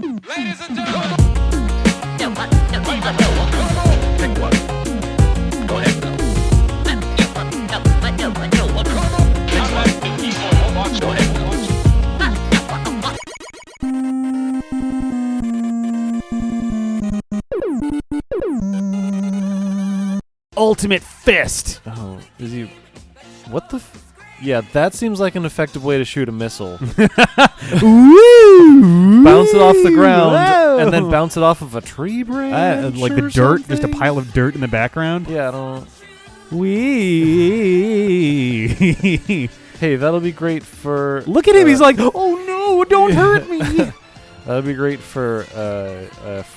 Ladies and gentlemen. Pick one. Go ahead, Bill. Go ahead. Ultimate Fist. Oh, is he? What the? Yeah, that seems like an effective way to shoot a missile. Woo! Bounce it off the ground Whoa! and then bounce it off of a tree branch. Like the or dirt, just a something? pile of dirt in the background. Yeah, I don't. Wee. Hey, that'll be great for. Look at him. He's like, oh no, don't hurt me. That'll be great for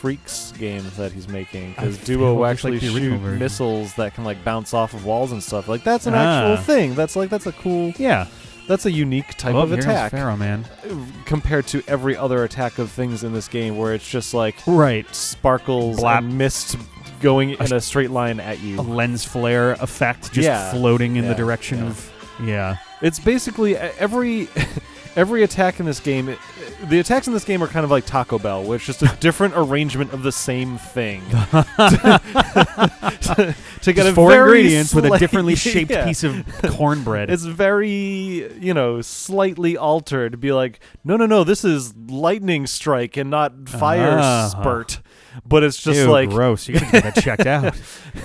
Freaks games that he's making, because I Duo feel will just actually like the original shoot version. missiles that can like bounce off of walls and stuff. Like that's an actual thing. That's a cool. Yeah. That's a unique type Oh, of here comes attack Pharaoh, man. compared to every other attack of things in this game, where it's just like Right. sparkles Blap. and mist going in a straight line at you. A lens flare effect just Yeah. floating in the Yeah, direction yeah. of. Yeah. It's basically every attack in this game. The attacks in this game are kind of like Taco Bell, where it's just a different arrangement of the same thing. to get Just a four very ingredients with a differently shaped yeah. piece of cornbread. It's very, slightly altered. To be like, no, this is lightning strike and not fire spurt. But it's just Ew, like gross. You gotta get that checked out.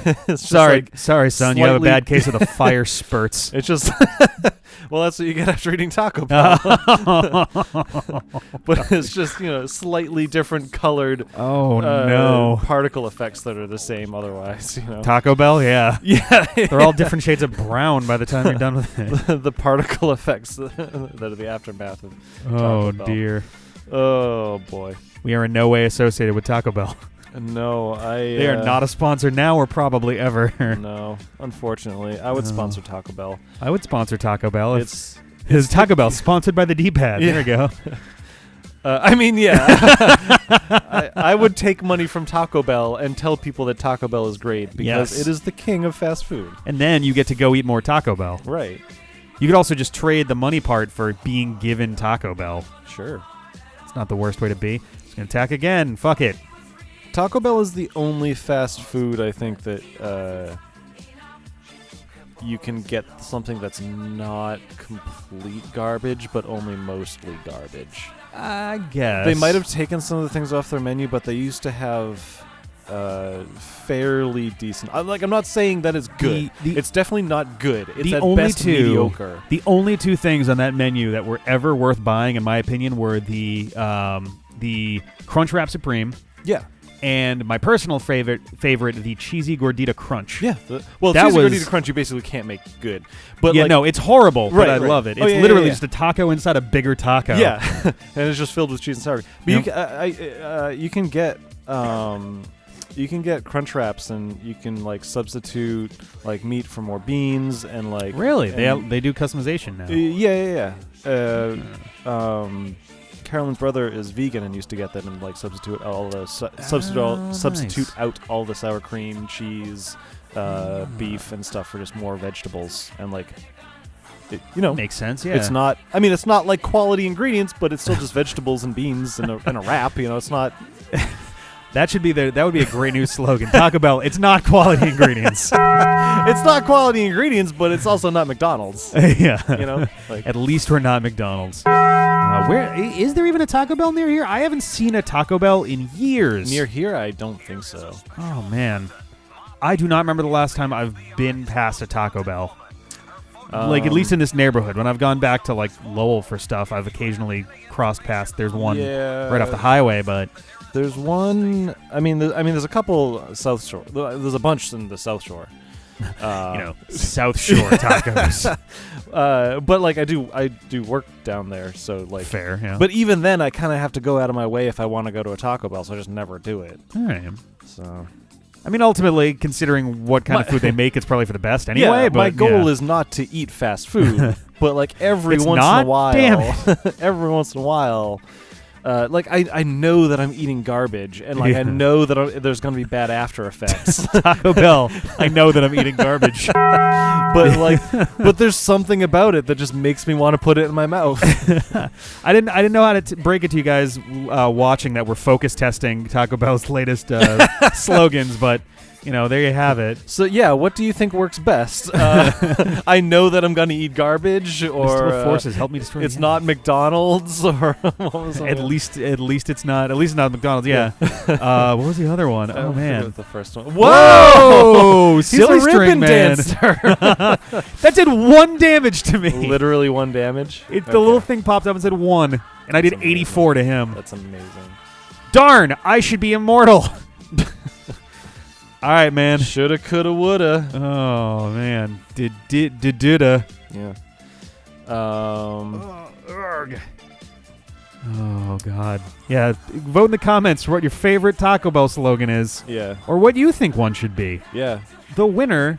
it's just Sorry, like sorry, son. You have a slightly- bad case of the fire spurts. It's just well, that's what you get after eating Taco Bell. But it's just slightly different colored Oh no. particle effects that are the same otherwise. Taco Bell, yeah. Yeah, They're all different shades of brown by the time you're done with it. the particle effects that are the aftermath of Oh Taco Bell. dear. Oh boy. We are in no way associated with Taco Bell. No, They are not a sponsor now or probably ever. No, unfortunately, I would sponsor Taco Bell. I would sponsor Taco Bell. It's Is Taco Bell sponsored by the D-pad? Yeah. There we go. I mean, yeah. I would take money from Taco Bell and tell people that Taco Bell is great because Yes. it is the king of fast food. And then you get to go eat more Taco Bell. Right. You could also just trade the money part for being given Taco Bell. Sure. It's not the worst way to be. It's going to attack again. Fuck it. Taco Bell is the only fast food I think that you can get something that's not complete garbage, but only mostly garbage. I guess. They might have taken some of the things off their menu, but they used to have fairly decent. I'm not saying that it's good. It's definitely not good. It's at best mediocre. The only two things on that menu that were ever worth buying, in my opinion, were the Crunchwrap Supreme. Yeah. And my personal favorite, the Cheesy Gordita Crunch. Yeah. That Cheesy was- Gordita Crunch you basically can't make good. But Yeah, like, no, it's horrible, but Right, I right. love it. Oh, It's yeah, literally yeah. just a taco inside a bigger taco. Yeah, and it's just filled with cheese and sour. But Yep. you can get Crunch Wraps, and you can like substitute like meat for more beans and like Really? and- They do customization now. Yeah. Carolyn's brother is vegan and used to get that and like substitute all the substitute out all the sour cream, cheese, beef and stuff for just more vegetables and like Makes sense, yeah. it's not. I mean, it's not like quality ingredients, but it's still just vegetables and beans and a wrap. It's not. That would be a great new slogan. Taco Bell, it's not quality ingredients. It's not quality ingredients, but it's also not McDonald's. Yeah. Like At least we're not McDonald's. Where is there even a Taco Bell near here? I haven't seen a Taco Bell in years. near here, I don't think so. Oh man, I do not remember the last time I've been past a Taco Bell. Like at least in this neighborhood. When I've gone back to like Lowell for stuff, I've occasionally crossed past. There's one right off the highway, but There's one. I mean, there's a couple South Shore. There's a bunch in the South Shore. South Shore tacos. But like I do work down there, so like Fair, yeah. But even then, I kind of have to go out of my way if I want to go to a Taco Bell, so I just never do it. All right. So I mean, ultimately, considering what kind of food they make, it's probably for the best anyway. yeah, but my goal yeah. is not to eat fast food, but like every It's once not? in a while, Damn every once in a while. Like I know that I'm eating garbage, and like I know that there's going to be bad after effects. Taco Bell, I know that I'm eating garbage. but there's something about it that just makes me want to put it in my mouth. I didn't know how to break it to you guys watching that we're focus testing Taco Bell's latest slogans, but there you have it. So yeah, what do you think works best? I know that I'm gonna eat garbage, or forces help me destroy. It's not McDonald's, or what was at least it's not McDonald's. Yeah. What was the other one? Oh man, the first one. Whoa! Silly He's a string ribbon man. dancer. That did 1 damage to me. Literally 1 damage. The little thing popped up and said 1, and I did 84 to him. That's amazing. Darn! I should be immortal. All right, man. Shoulda, coulda, woulda. Oh man, did. Yeah. Oh god. Yeah. Vote in the comments for what your favorite Taco Bell slogan is. Yeah. Or what you think one should be. Yeah. The winner,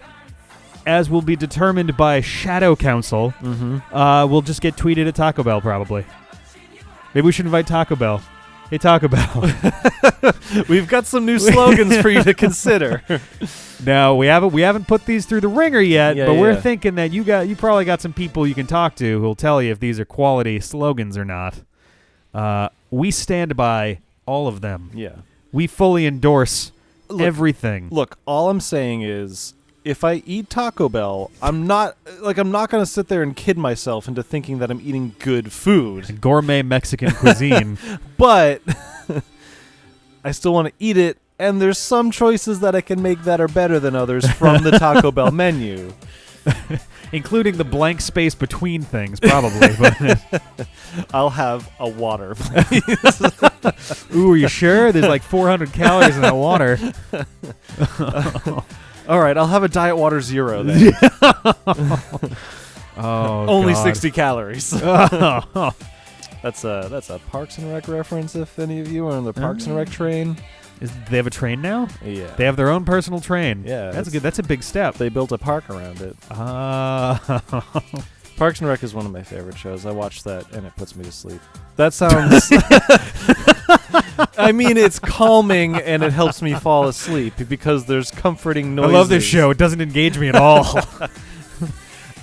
as will be determined by Shadow Council, will just get tweeted at Taco Bell probably. Maybe we should invite Taco Bell. Hey, Taco Bell. We've got some new slogans for you to consider. No, we haven't put these through the ringer yet, but we're yeah. thinking that you probably got some people you can talk to who'll tell you if these are quality slogans or not. We stand by all of them. Yeah. We fully endorse everything. Look, all I'm saying is, if I eat Taco Bell, I'm not going to sit there and kid myself into thinking that I'm eating good food. Gourmet Mexican cuisine. But I still want to eat it, and there's some choices that I can make that are better than others from the Taco Bell menu. Including the blank space between things, probably. But I'll have a water, please. Ooh, are you sure? There's like 400 calories in that water. All right, I'll have a Diet Water Zero then. Only God. 60 calories. That's a Parks and Rec reference. If any of you are on the Parks and Rec train, They have a train now? Yeah, they have their own personal train. Yeah, that's good. That's a big step. They built a park around it. Parks and Rec is one of my favorite shows. I watch that and it puts me to sleep. That sounds. I mean, it's calming and it helps me fall asleep because there's comforting noises. I love this show. It doesn't engage me at all.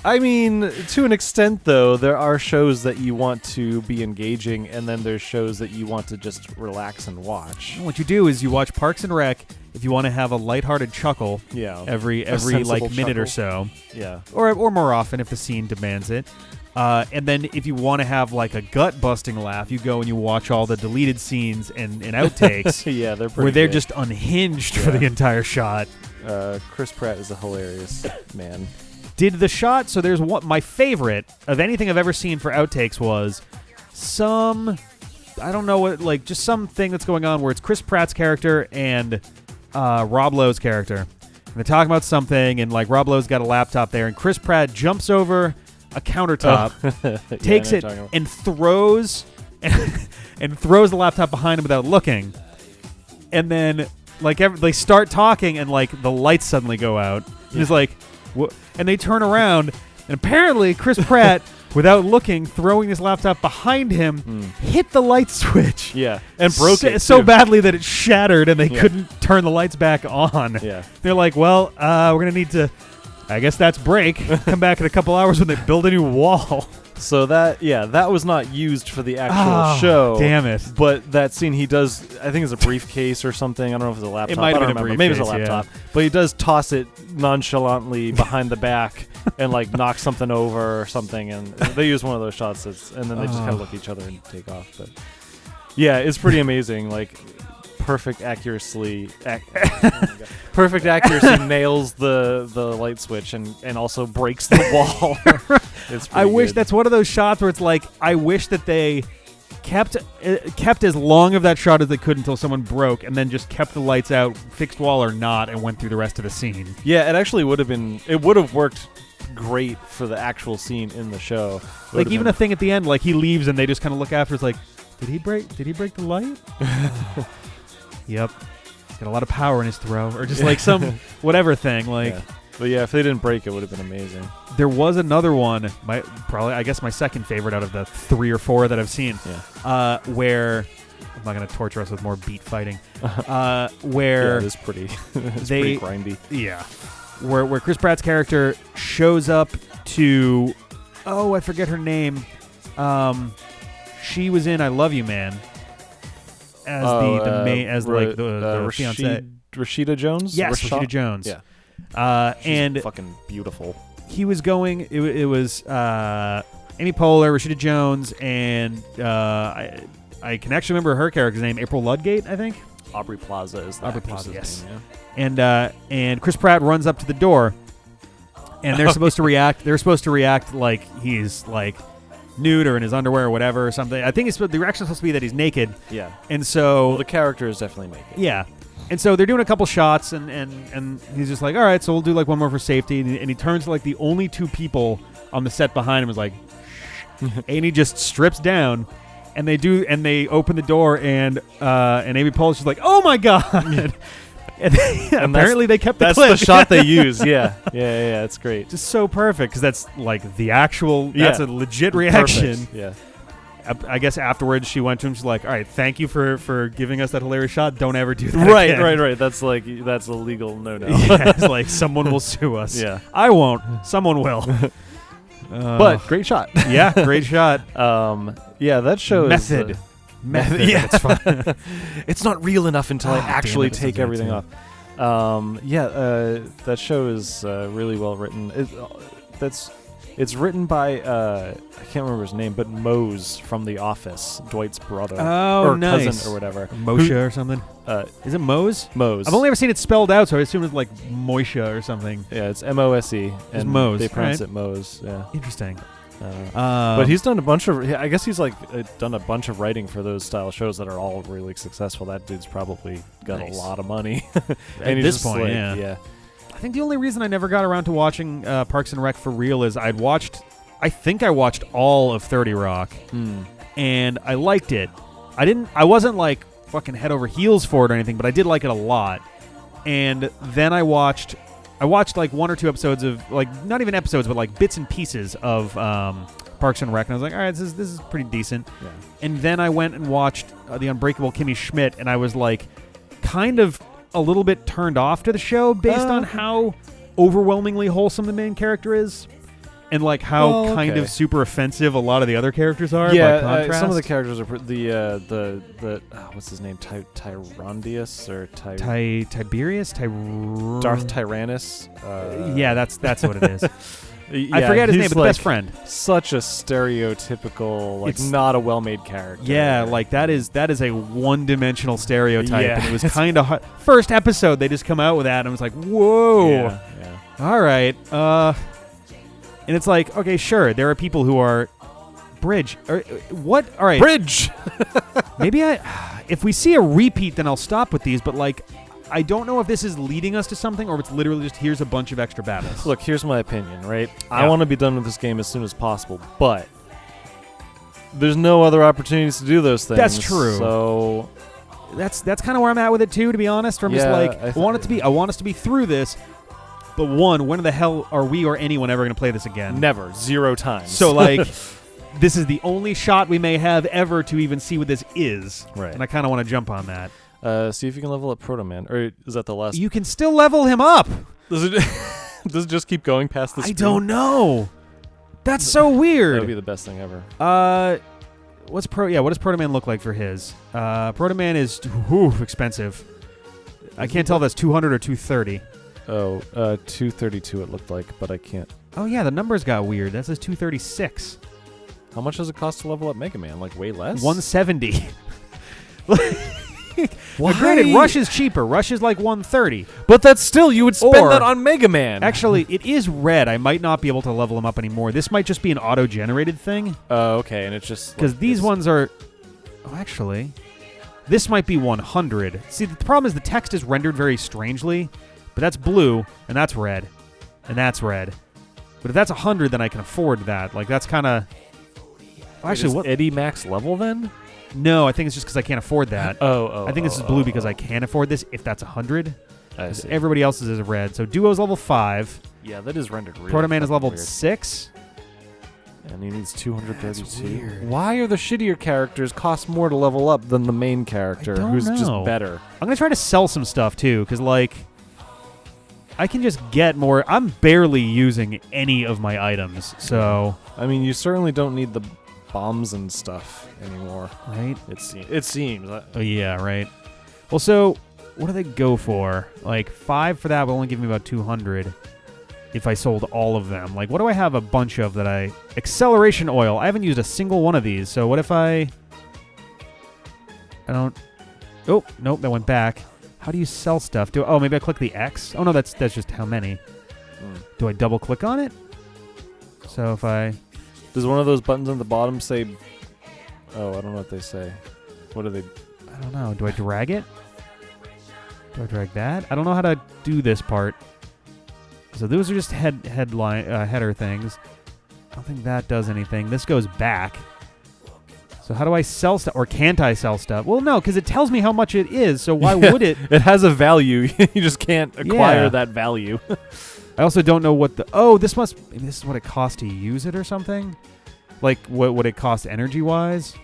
I mean, to an extent, though, there are shows that you want to be engaging, and then there's shows that you want to just relax and watch. What you do is you watch Parks and Rec if you want to have a lighthearted chuckle. Yeah, every like minute or so. Yeah, or more often if the scene demands it. And then if you want to have like a gut-busting laugh, you go and you watch all the deleted scenes and outtakes. Yeah, they're pretty where they're good. just unhinged for the entire shot. Chris Pratt is a hilarious man. Did the shot, so there's one, my favorite of anything I've ever seen for outtakes was I don't know what, like just something that's going on where it's Chris Pratt's character and Rob Lowe's character. And they're talking about something, and like Rob Lowe's got a laptop there, and Chris Pratt jumps over a countertop, takes it, and throws and throws the laptop behind him without looking. And then like they start talking, and like the lights suddenly go out. And he's like, what? And they turn around, and apparently Chris Pratt, without looking, throwing his laptop behind him, hit the light switch. Yeah, and broke it so badly that it shattered, and they couldn't turn the lights back on. Yeah, they're like, well, we're gonna need to. I guess that's break. Come back in a couple hours when they build a new wall. So that was not used for the actual show. Damn it. But that scene he does, I think it's a briefcase or something. I don't know if it's a laptop. It might have been a briefcase. Maybe it's a laptop. Yeah. But he does toss it nonchalantly behind the back and like knock something over or something. And they use one of those shots and then they just kind of look at each other and take off. But yeah, it's pretty amazing. Like perfect accuracy nails the light switch and also breaks the wall. I wish that's one of those shots where it's like I wish that they kept as long of that shot as they could until someone broke, and then just kept the lights out, fixed wall or not, and went through the rest of the scene. Yeah, it actually would have worked great for the actual scene in the show. Like even a thing at the end, like he leaves and they just kind of look after. It's like, did he break the light? Yep. He's got a lot of power in his throw, or just like some whatever thing. Like, but yeah, if they didn't break, it would have been amazing. There was another one, I guess my second favorite out of the 3 or 4 that I've seen. Yeah. Where I'm not going to torture us with more beat fighting. Where it is pretty. It's pretty grindy. Yeah. where Chris Pratt's character shows up to, I forget her name. She was in I Love You Man as the main the fiance. Rashida Jones. Yes, Rashida Jones. Yeah, she's and fucking beautiful. He was going. It was Amy Poehler, Rashida Jones, and I can actually remember her character's name, April Ludgate, I think. Aubrey Plaza is the Aubrey Plaza, actress's yes. name, yeah. And Chris Pratt runs up to the door, and they're supposed to react. They're supposed to react like he's like nude or in his underwear or whatever or something. I think the reaction's supposed to be that he's naked. Yeah. And so well, the character is definitely naked. Yeah. And so they're doing a couple shots, and he's just like, all right, so we'll do like one more for safety. And he turns to like the only two people on the set behind him is like, and he just strips down. And they open the door, and Amy Poehler's just like, "Oh my god!" and apparently they kept the clip. That's the shot they use. Yeah, it's great. Just so perfect because that's like the actual. That's a legit reaction. Perfect. Yeah. I guess afterwards she went to him. She's like, "All right, thank you for giving us that hilarious shot. Don't ever do that." Right. That's a legal no. Yeah, it's like someone will sue us. Yeah, I won't. Someone will. But great shot. Yeah, great shot. Yeah, that show method. is method. Yeah, it's fun. It's not real enough until I actually damn it, take everything off. That show is really well written. It's written by I can't remember his name, but Mose from The Office, Dwight's brother or nice. cousin or whatever, Moshe or something. Is it Mose? Mose. I've only ever seen it spelled out, so I assume it's like Moisha or something. Yeah, it's Mose, and Mose. they pronounce right. it Mose. Yeah, interesting. But he's done a bunch of. I guess he's like done a bunch of writing for those style shows that are all really successful. That dude's probably got a lot of money. At he's this just point, like, yeah. I think the only reason I never got around to watching Parks and Rec for real is I think I watched all of 30 Rock, and I liked it. I wasn't like fucking head over heels for it or anything, but I did like it a lot. And then I watched like one or two episodes of, like, not even episodes, but like bits and pieces of Parks and Rec, and I was like, all right, this is pretty decent. Yeah. And then I went and watched The Unbreakable Kimmy Schmidt, and I was like kind of a little bit turned off to the show based on how overwhelmingly wholesome the main character is, and like how kind of super offensive a lot of the other characters are. Yeah, by contrast. some of the characters are the what's his name, Tyrandius or Tiberius, Darth Tyrannus. Yeah, that's what it is. Yeah, I forget his name, but the like best friend. Such a stereotypical, like, it's not a well-made character. Yeah, like that is a one-dimensional stereotype, yeah. And it was kind of hard. First episode, they just come out with that, and I was like, whoa. Yeah. All right. And it's like, okay, sure, there are people who are Bridge. What? All right. Bridge! Maybe if we see a repeat, then I'll stop with these, but like, I don't know if this is leading us to something or if it's literally just here's a bunch of extra battles. Look, here's my opinion, right? Yeah. I want to be done with this game as soon as possible, but there's no other opportunities to do those things. That's true. So that's kind of where I'm at with it too, to be honest. I'm just like, I want us to be through this. But one, when the hell are we or anyone ever going to play this again? Never. 0 times. So like, this is the only shot we may have ever to even see what this is. Right. And I kind of want to jump on that. See if you can level up Proto Man. Or is that the last? You can still level him up. Does it just keep going past the screen? I don't know. That's so weird. That would be the best thing ever. What does Proto Man look like for his? Proto Man is expensive. I can't tell if that's 200 or 230. Oh, 232 it looked like, but I can't. Oh yeah, the numbers got weird. That says 236. How much does it cost to level up Mega Man? Like way less? 170. Why? Granted, Rush is cheaper. Rush is like 130. But that's still, you would spend that on Mega Man. Actually, it is red. I might not be able to level him up anymore. This might just be an auto-generated thing. Oh, okay, and it's just... Because these ones are... Oh, actually, this might be 100. See, the problem is the text is rendered very strangely, but that's blue, and that's red, and that's red. But if that's 100, then I can afford that. Like, that's kind of... Actually, what... Eddie Max level, then? No, I think it's just because I can't afford that. I think this is blue because I can afford this if that's 100. I see. Everybody else's is red. So Duo's level 5. Yeah, that is rendered really Proto Man is level weird. 6. And he needs 232. That's weird. Why are the shittier characters cost more to level up than the main character, who's just better? I'm going to try to sell some stuff, too, because, like... I can just get more. I'm barely using any of my items, so... I mean, you certainly don't need the bombs and stuff anymore. Right? It seems. Oh, yeah, right. Well, so, what do they go for? Like, 5 for that will only give me about 200 if I sold all of them. Like, what do I have a bunch of that I... Acceleration oil. I haven't used a single one of these, so what if I don't... Oh, nope, that went back. How do you sell stuff? Maybe I click the X? Oh, no, that's just how many. Do I double-click on it? So if I... Does one of those buttons on the bottom say... Oh, I don't know what they say. What do they... I don't know. Do I drag it? Do I drag that? I don't know how to do this part. So those are just header things. I don't think that does anything. This goes back. So how do I sell stuff? Or can't I sell stuff? Well, no, because it tells me how much it is, so why would it? It has a value. You just can't acquire that value. I also don't know what the... Oh, maybe this is what it costs to use it or something? Like, what would it cost energy-wise?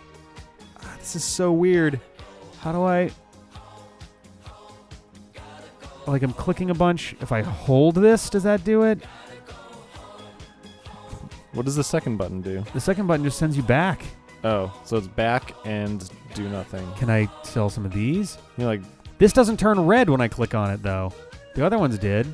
This is so weird. How do I... Like, I'm clicking a bunch. If I hold this, does that do it? What does the second button do? The second button just sends you back. Oh, so it's back and do nothing. Can I sell some of these? You're like... This doesn't turn red when I click on it, though. The other ones did.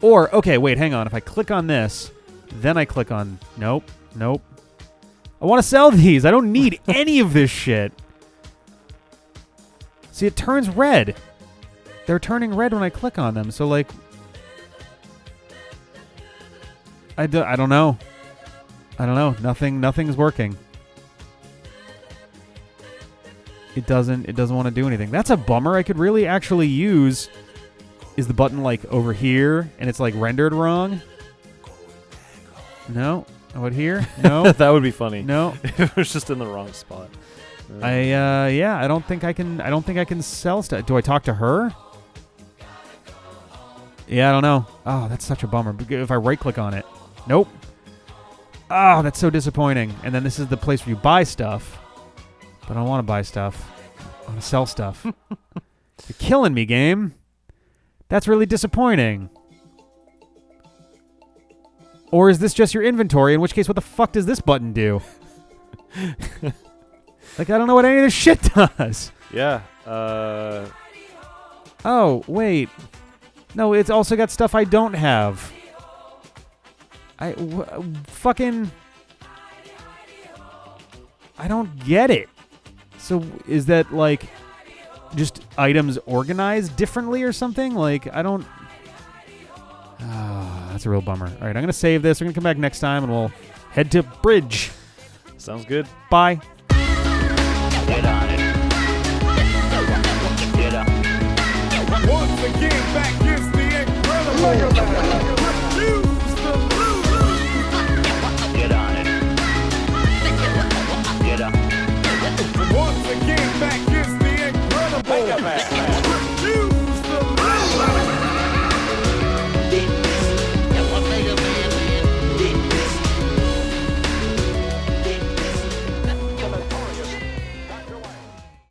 Or, okay, wait, hang on. If I click on this, then I click on... Nope. I want to sell these. I don't need any of this shit. See, it turns red. They're turning red when I click on them. So, like... I don't know. Nothing's working. It doesn't want to do anything. That's a bummer. I could really actually use... Is the button, like, over here, and it's, like, rendered wrong? No. Out here? No. That would be funny. No. It was just in the wrong spot. I don't think I can sell stuff. Do I talk to her? Yeah, I don't know. Oh, that's such a bummer. If I right-click on it. Nope. Oh, that's so disappointing. And then this is the place where you buy stuff. But I don't want to buy stuff. I want to sell stuff. You're killing me, game. That's really disappointing. Or is this just your inventory? In which case, what the fuck does this button do? Like, I don't know what any of this shit does. Yeah. Oh, wait. No, it's also got stuff I don't have. Fucking... I don't get it. So, is that, like... just items organized differently or something? Like, I don't... that's a real bummer. All right, I'm going to save this. We're going to come back next time, and we'll head to Bridge. Sounds good. Bye. Get on it. Get up. Once again, back is the incredible. Refuse to lose. Get on it. Get up. Once again, back is the incredible.